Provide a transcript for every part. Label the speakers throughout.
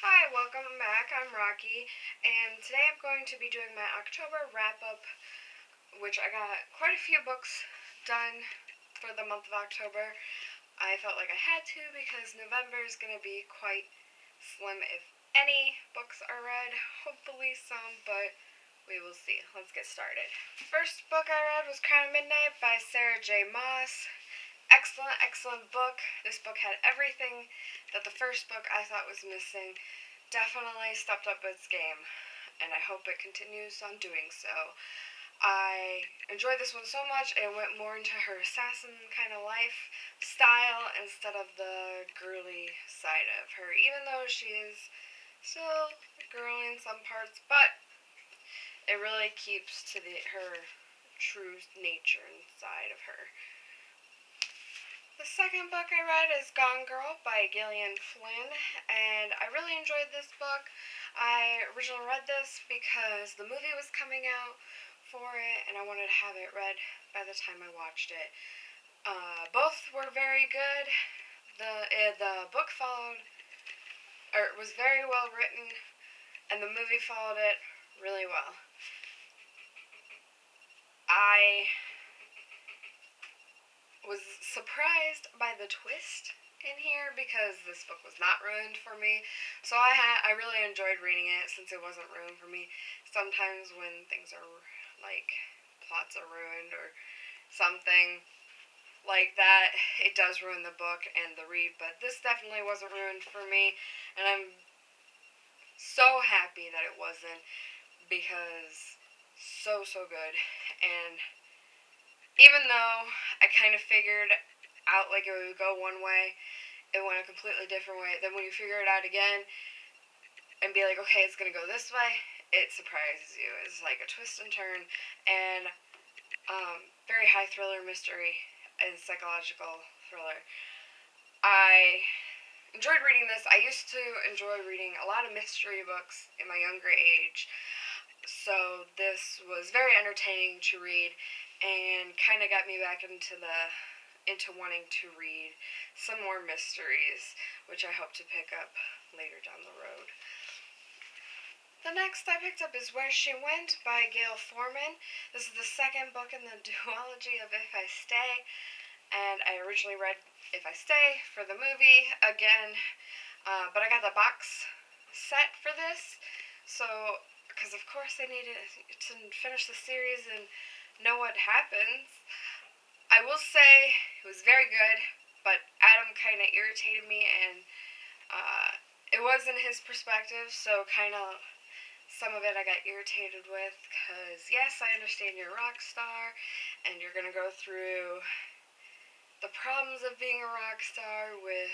Speaker 1: Hi, welcome back. I'm Rocky, and today I'm going to be doing my October wrap-up, which I got quite a few books done for the month of October. I felt like I had to because November is going to be quite slim if any books are read. Hopefully some, but we will see. Let's get started. First book I read was Crown of Midnight by Sarah J. Maas. Excellent, excellent book. This book had everything that the first book I thought was missing. Definitely stepped up its game, and I hope it continues on doing so. I enjoyed this one so much, it went more into her assassin kind of life style instead of the girly side of her, even though she is still girly in some parts, but it really keeps to her true nature inside of her. The second book I read is Gone Girl by Gillian Flynn, and I really enjoyed this book. I originally read this because the movie was coming out for it, and I wanted to have it read by the time I watched it. Both were very good. The book was very well written, and the movie followed it really well. I was surprised by the twist in here because this book was not ruined for me. So I really enjoyed reading it since it wasn't ruined for me. Sometimes when things are like plots are ruined or something like that, it does ruin the book and the read, but this definitely wasn't ruined for me, and I'm so happy that it wasn't because so good. And even though I kind of figured out like it would go one way, it went a completely different way. Then when you figure it out again and be like, okay, it's gonna go this way, it surprises you. It's like a twist and turn, and very high thriller mystery and psychological thriller. I enjoyed reading this. I used to enjoy reading a lot of mystery books in my younger age, so this was very entertaining to read and kind of got me back into wanting to read some more mysteries, which I hope to pick up later down the road. The next I picked up is Where She Went by Gail Forman. This is the second book in the duology of If I Stay, and I originally read If I Stay for the movie again, but I got the box set for this, so because of course I needed to finish the series and know what happens. I will say it was very good, but Adam kind of irritated me, and it wasn't his perspective, so kind of some of it I got irritated with, because yes, I understand you're a rock star, and you're going to go through the problems of being a rock star with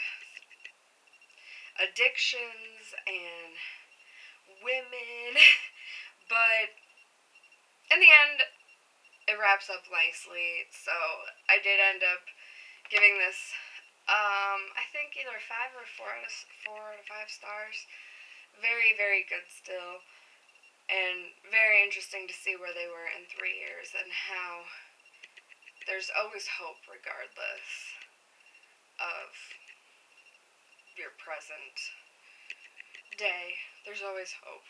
Speaker 1: addictions and women, but in the end, it wraps up nicely, so I did end up giving this, I think either 5 or 4 out of 5 stars. Very, very good still, and very interesting to see where they were in 3 years and how there's always hope regardless of your present day. There's always hope,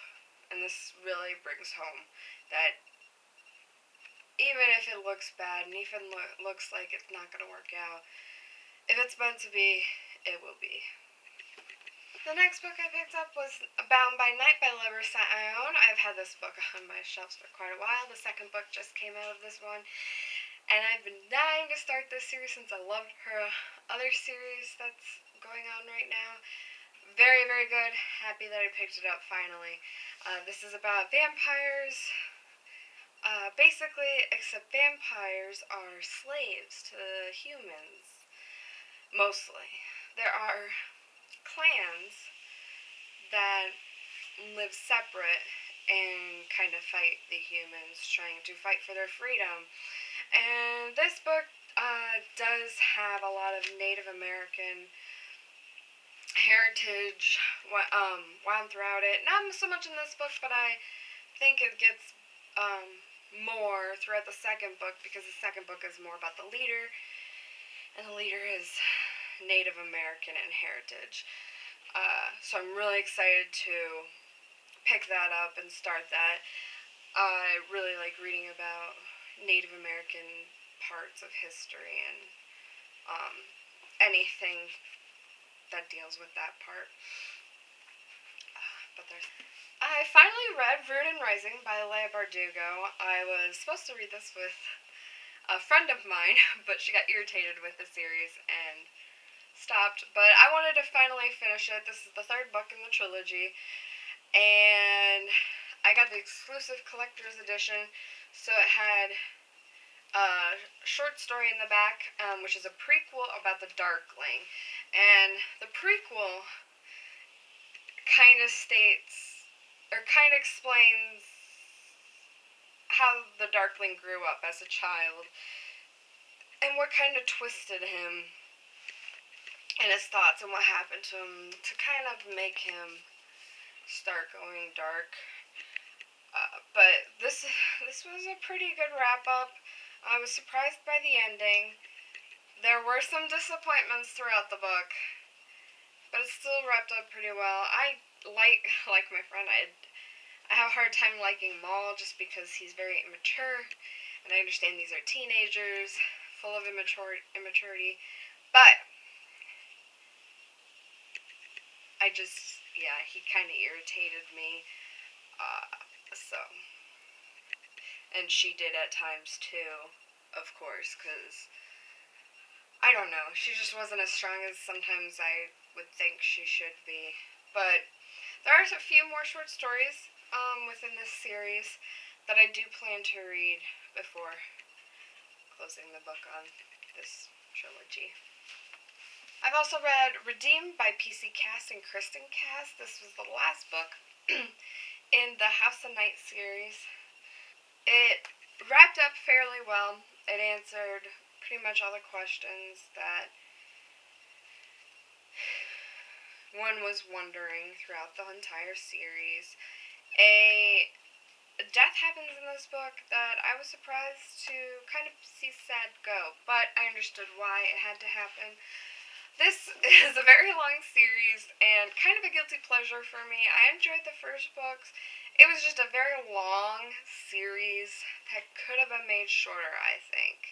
Speaker 1: and this really brings home that even if it looks bad and even looks like it's not going to work out, if it's meant to be, it will be. The next book I picked up was Bound by Night by Libra Saint-Ione. I've had this book on my shelves for quite a while. The second book just came out of this one, and I've been dying to start this series since I loved her other series that's going on right now. Very, very good. Happy that I picked it up finally. This is about vampires. Basically, except vampires are slaves to humans, mostly. There are clans that live separate and kind of fight the humans, trying to fight for their freedom. And this book does have a lot of Native American heritage wound throughout it. Not so much in this book, but I think it gets more throughout the second book, because the second book is more about the leader, and the leader is Native American in heritage. So I'm really excited to pick that up and start that. I really like reading about Native American parts of history and um, anything that deals with that part. But there's. I finally read Verdun Rising by Leigh Bardugo. I was supposed to read this with a friend of mine, but she got irritated with the series and stopped. But I wanted to finally finish it. This is the third book in the trilogy, and I got the exclusive collector's edition, so it had a short story in the back, which is a prequel about the Darkling. And the prequel kind of states, or kind of explains how the Darkling grew up as a child and what kind of twisted him and his thoughts and what happened to him to kind of make him start going dark. But this was a pretty good wrap up. I was surprised by the ending. There were some disappointments throughout the book, but it still wrapped up pretty well. I like my friend. I have a hard time liking Maul just because he's very immature, and I understand these are teenagers, full of immaturity. But yeah, he kind of irritated me. So, and she did at times too, of course, because I don't know. She just wasn't as strong as sometimes I would think she should be. But there are a few more short stories within this series that I do plan to read before closing the book on this trilogy. I've also read Redeemed by PC Cast and Kristen Cast. This was the last book in the House of Night series. It wrapped up fairly well. It answered pretty much all the questions that one was wondering throughout the entire series. A death happens in this book that I was surprised to kind of see sad go, but I understood why it had to happen. This is a very long series and kind of a guilty pleasure for me. I enjoyed the first books. It was just a very long series that could have been made shorter, I think,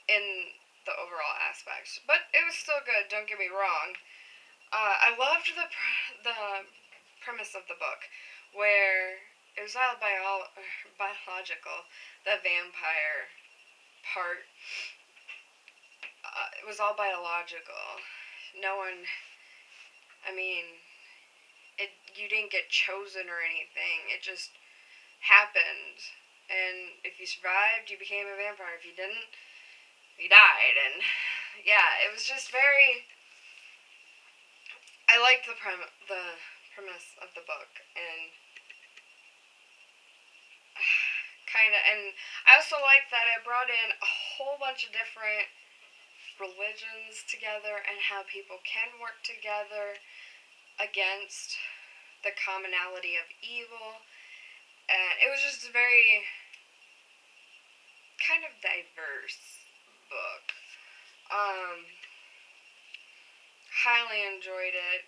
Speaker 1: in the overall aspects. But it was still good, don't get me wrong. I loved the premise of the book, where it was all biological. The vampire part, it was all biological. No one, I mean, you didn't get chosen or anything. It just happened. And if you survived, you became a vampire. If you didn't, you died. And yeah, it was just very. I liked the premise of the book, and kind of, and I also liked that it brought in a whole bunch of different religions together and how people can work together against the commonality of evil. And it was just a very kind of diverse book. Highly enjoyed it.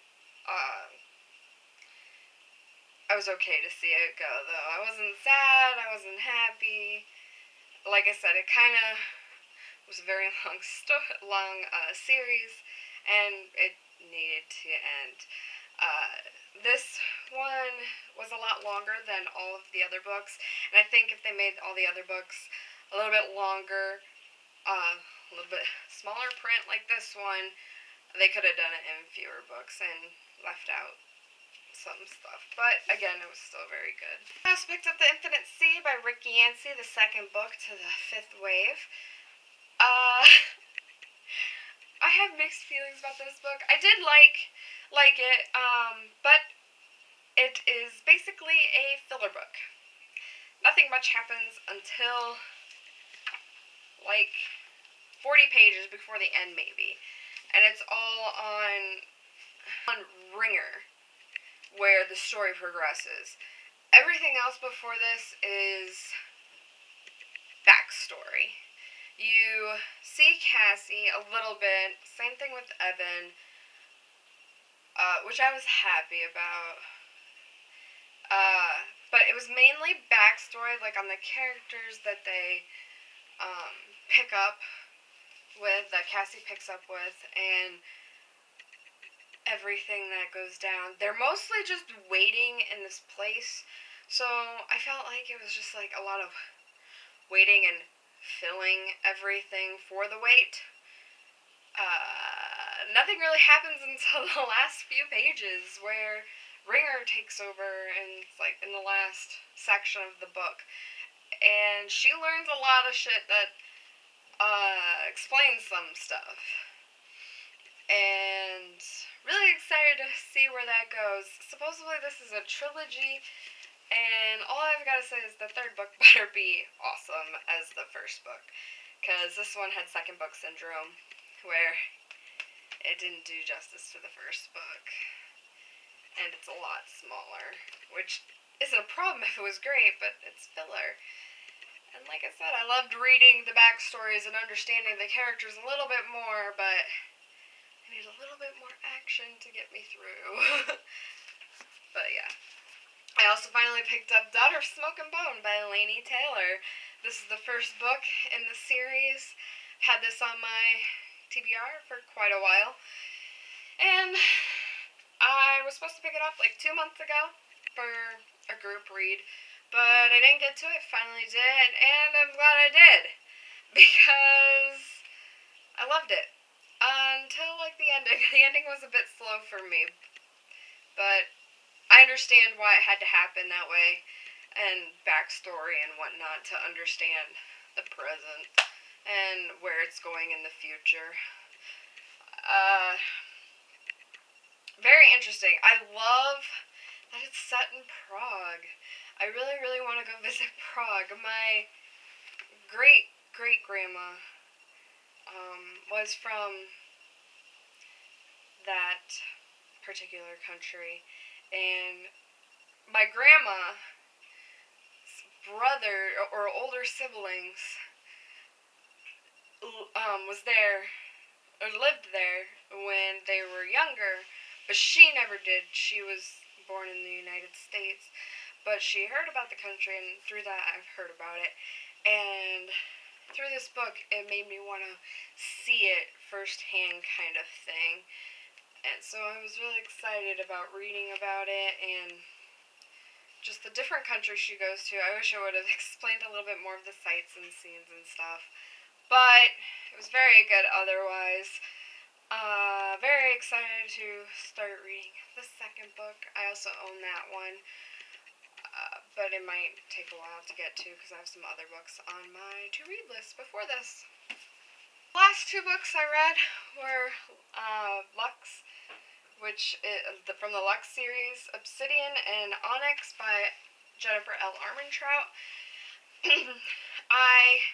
Speaker 1: I was okay to see it go, though. I wasn't sad, I wasn't happy. Like I said, it kind of was a very long series, and it needed to end. This one was a lot longer than all of the other books, and I think if they made all the other books a little bit longer, a little bit smaller print like this one, they could have done it in fewer books and left out some stuff. But again, it was still very good. I also picked up The Infinite Sea by Rick Yancey, the second book to the Fifth Wave. Uh, I have mixed feelings about this book. I did like it, but it is basically a filler book. Nothing much happens until like 40 pages before the end, maybe, and it's all on Ringer, where the story progresses. Everything else before this is backstory. You see Cassie a little bit, same thing with Evan. which I was happy about. But it was mainly backstory, like on the characters that they pick up with, that Cassie picks up with, and everything that goes down. They're mostly just waiting in this place, so I felt like it was just like a lot of waiting and filling everything for the wait. Nothing really happens until the last few pages where Ringer takes over, and it's like in the last section of the book, and she learns a lot of shit that explains some stuff, and really excited to see where that goes. Supposedly this is a trilogy, and all I've got to say is the third book better be awesome as the first book, because this one had second book syndrome, where it didn't do justice to the first book, and it's a lot smaller, which isn't a problem if it was great, but it's filler. And like I said, I loved reading the backstories and understanding the characters a little bit more, but I need a little bit more action to get me through. But yeah. I also finally picked up Daughter of Smoke and Bone by Laini Taylor. This is the first book in the series. Had this on my TBR for quite a while. And I was supposed to pick it up like 2 months ago for a group read, but I didn't get to it. Finally did, and I'm glad I did, because I loved it. Until like the ending. The ending was a bit slow for me, but I understand why it had to happen that way, and backstory and whatnot to understand the present and where it's going in the future. Very interesting. I love that it's set in Prague. I really, really want to go visit Prague. My great-great-grandma was from that particular country, and my grandma's brother or older siblings was there or lived there when they were younger, but she never did. She was born in the United States, but she heard about the country, and through that I've heard about it. And through this book, it made me want to see it firsthand, kind of thing. And so I was really excited about reading about it and just the different countries she goes to. I wish I would have explained a little bit more of the sights and scenes and stuff. But it was very good otherwise. Very excited to start reading the second book. I also own that one. But it might take a while to get to because I have some other books on my to-read list before this. The last 2 books I read were Lux, which is from the Lux series, Obsidian and Onyx by Jennifer L. Armentrout. I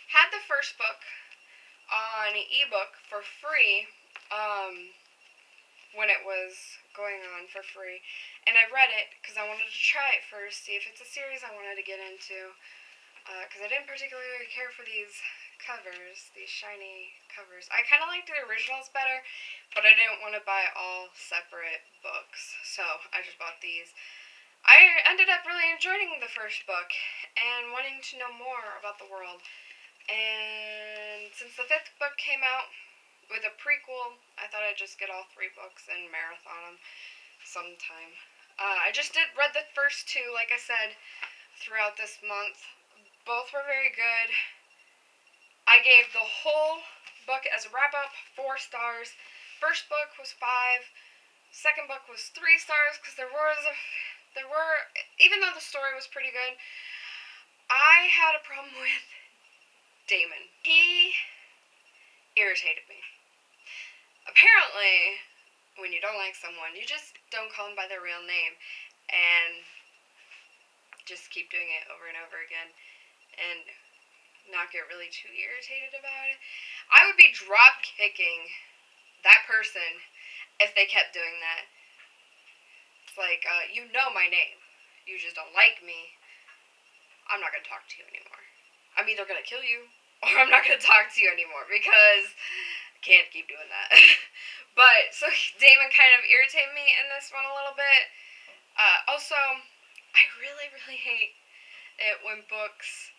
Speaker 1: had the first book on ebook for free when it was going on for free, and I read it because I wanted to try it first, see if it's a series I wanted to get into, because I didn't particularly care for these covers, these shiny covers. I kind of liked the originals better, but I didn't want to buy all separate books, so I just bought these. I ended up really enjoying the first book and wanting to know more about the world, and since the 5th book came out with a prequel, I thought I'd just get all 3 books and marathon them sometime. I just read the first 2, like I said, throughout this month. Both were very good. I gave the whole book as a wrap-up 4 stars. First book was 5. Second book was 3 stars because there were, even though the story was pretty good, I had a problem with Damon. He irritated me. Apparently, when you don't like someone, you just don't call them by their real name and just keep doing it over and over again and not get really too irritated about it. I would be drop kicking that person if they kept doing that. It's like, you know my name. You just don't like me. I'm not going to talk to you anymore. I'm either going to kill you or I'm not going to talk to you anymore because Can't keep doing that. But, so Damon kind of irritated me in this one a little bit. Also, I really, really hate it when books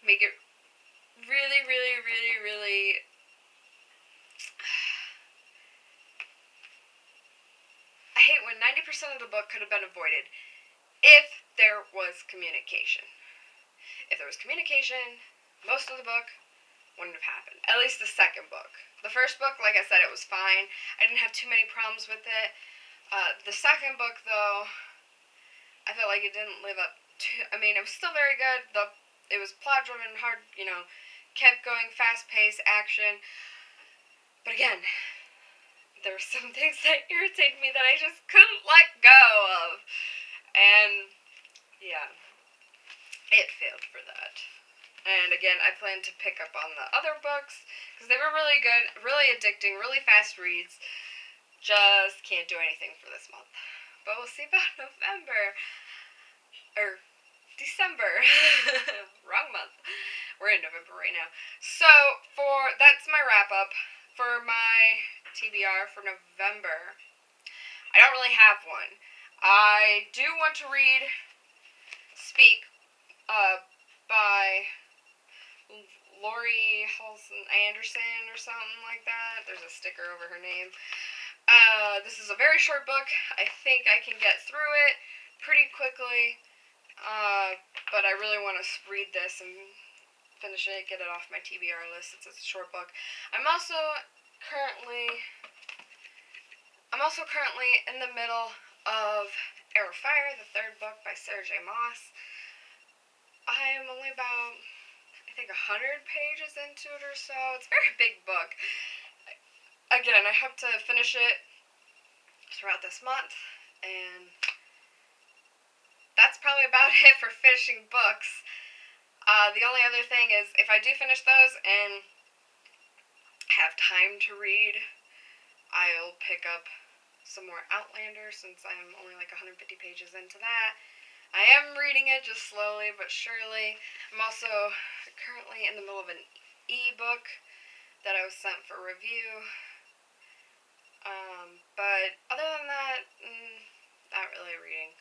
Speaker 1: make it really, really, really, really... I hate when 90% of the book could have been avoided if there was communication. If there was communication, most of the book wouldn't have happened. At least the second book. The first book, like I said, it was fine. I didn't have too many problems with it. The second book, though, I felt like it didn't live up to... I mean, it was still very good. It was plot-driven, hard, kept going, fast-paced, action. But again, there were some things that irritated me that I just couldn't let go of. And, yeah, it failed for that. And again, I plan to pick up on the other books because they were really good, really addicting, really fast reads. Just can't do anything for this month. But we'll see about November. Or December. Wrong month. We're in November right now. So, that's my wrap up. For my TBR for November, I don't really have one. I do want to read Speak by Lori Halson Anderson or something like that. There's a sticker over her name. This is a very short book. I think I can get through it pretty quickly. But I really want to read this and finish it, get it off my TBR list since it's a short book. I'm also currently in the middle of Air of Fire, the third book by Sarah J. Maas. I am only about, I think, 100 pages into it or so. It's a very big book. Again, I hope to finish it throughout this month, and that's probably about it for finishing books. The only other thing is, if I do finish those and have time to read, I'll pick up some more Outlander since I'm only like 150 pages into that. I am reading it just slowly but surely. I'm also currently in the middle of an e-book that I was sent for review. But other than that, not really reading.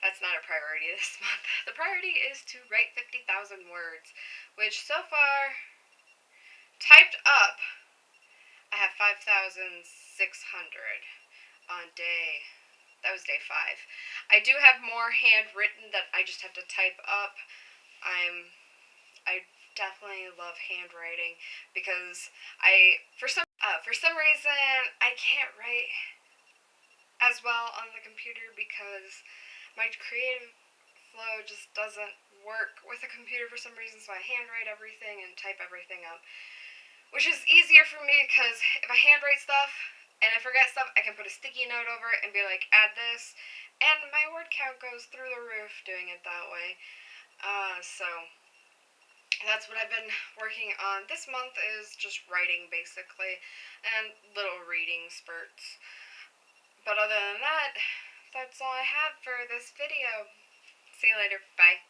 Speaker 1: That's not a priority this month. The priority is to write 50,000 words, which so far, typed up, I have 5,600 on that was day 5. I do have more handwritten that I just have to type up. I definitely love handwriting because for some reason, I can't write as well on the computer because my creative flow just doesn't work with a computer for some reason, so I handwrite everything and type everything up, which is easier for me because if I handwrite stuff and I forget stuff, I can put a sticky note over it and be like, add this, and my word count goes through the roof doing it that way. So that's what I've been working on this month, is just writing basically, and little reading spurts. But other than that, that's all I have for this video. See you later. Bye.